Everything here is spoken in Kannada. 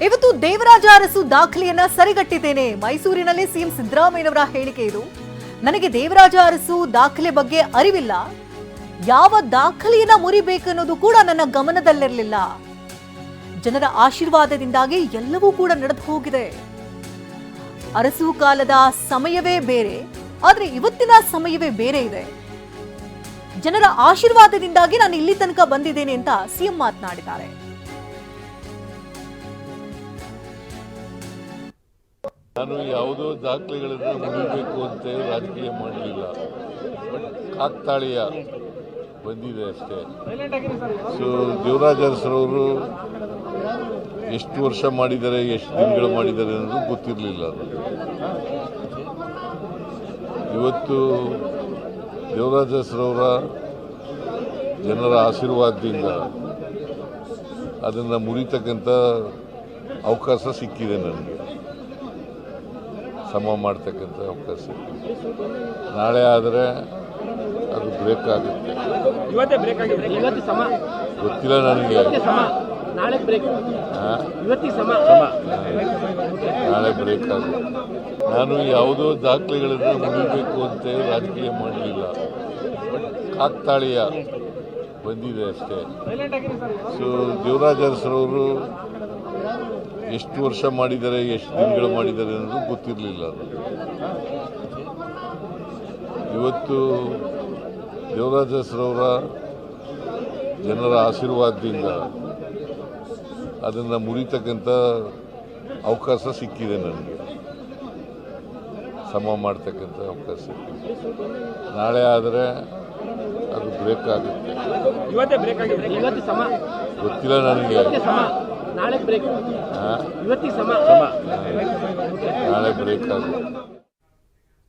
ಇವತ್ತು ದೇವರಾಜ ಅರಸು ದಾಖಲೆಯನ್ನ ಸರಿಗಟ್ಟಿದ್ದೇನೆ. ಮೈಸೂರಿನಲ್ಲಿ ಸಿಎಂ ಸಿದ್ದರಾಮಯ್ಯನವರ ಹೇಳಿಕೆ ಇದು. ನನಗೆ ದೇವರಾಜ ಅರಸು ದಾಖಲೆ ಬಗ್ಗೆ ಅರಿವಿಲ್ಲ, ಯಾವ ದಾಖಲೆಯನ್ನ ಮುರಿಬೇಕನ್ನೋದು ಕೂಡ ನನ್ನ ಗಮನದಲ್ಲಿರಲಿಲ್ಲ. ಜನರ ಆಶೀರ್ವಾದದಿಂದಾಗಿ ಎಲ್ಲವೂ ಕೂಡ ನಡೆದು ಹೋಗಿದೆ. ಅರಸು ಕಾಲದ ಸಮಯವೇ ಬೇರೆ, ಆದ್ರೆ ಇವತ್ತಿನ ಸಮಯವೇ ಬೇರೆ ಇದೆ. ಜನರ ಆಶೀರ್ವಾದದಿಂದಾಗಿ ನಾನು ಇಲ್ಲಿ ತನಕ ಬಂದಿದ್ದೇನೆ ಅಂತ ಸಿಎಂ ಮಾತನಾಡಿದ್ದಾರೆ. ನಾನು ಯಾವುದೋ ದಾಖಲೆಗಳನ್ನು ಮುರಿಬೇಕು ಅಂತ ರಾಜಕೀಯ ಮಾಡಲಿಲ್ಲ, ಬಟ್ ಕಾಕ್ತಾಳೀಯ ಬಂದಿದೆ ಅಷ್ಟೇ. ಸೊ ದೇವರಾಜ ಅರಸರವರು ಎಷ್ಟು ವರ್ಷ ಮಾಡಿದ್ದಾರೆ, ಎಷ್ಟು ದಿನಗಳು ಮಾಡಿದ್ದಾರೆ ಅನ್ನೋದು ಗೊತ್ತಿರಲಿಲ್ಲ. ಇವತ್ತು ದೇವರಾಜ ಅರಸರವರ ಜನರ ಆಶೀರ್ವಾದದಿಂದ ಅದನ್ನು ಮುರಿತಕ್ಕಂಥ ಅವಕಾಶ ಸಿಕ್ಕಿದೆ, ನನಗೆ ಸಮ ಮಾಡ್ತಕ್ಕಂಥ ಅವಕಾಶ ಸಿಕ್ಕಿದೆ. ನಾಳೆ ಆದರೆ ಅದು ಬ್ರೇಕ್ ಆಗುತ್ತೆ, ಗೊತ್ತಿಲ್ಲ ನನಗೆ. ನಾಳೆ ಬ್ರೇಕ್ ಆಗುತ್ತೆ. ನಾನು ಯಾವುದೋ ದಾಖಲೆಗಳನ್ನು ಮುರಿಬೇಕು ಅಂತ ರಾಜಕೀಯ ಮಾಡಲಿಲ್ಲ, ಬಟ್ ಕಾಕ್ತಾಳೀಯ ಬಂದಿದೆ ಅಷ್ಟೇ. ಸೊ ದೇವರಾಜ ಅರಸರವರು ಎಷ್ಟು ವರ್ಷ ಮಾಡಿದ್ದಾರೆ, ಎಷ್ಟು ದಿನಗಳು ಮಾಡಿದ್ದಾರೆ ಅನ್ನೋದು ಗೊತ್ತಿರಲಿಲ್ಲ. ಇವತ್ತು ದೇವರಾಜ ಅರಸರವರ ಜನರ ಆಶೀರ್ವಾದದಿಂದ ಅದನ್ನು ಮುರಿತಕ್ಕಂಥ ಅವಕಾಶ ಸಿಕ್ಕಿದೆ, ನನಗೆ ಸಮ ಮಾಡ್ತಕ್ಕಂಥ ಅವಕಾಶ ಸಿಕ್ಕಿದೆ. ನಾಳೆ ಆದರೆ ಅದು ಬ್ರೇಕ್ ಆಗುತ್ತೆ, ಗೊತ್ತಿಲ್ಲ ನನಗೆ. ನಾಳೆ ಬ್ರೇಕ್ ಆಗುತ್ತೆ.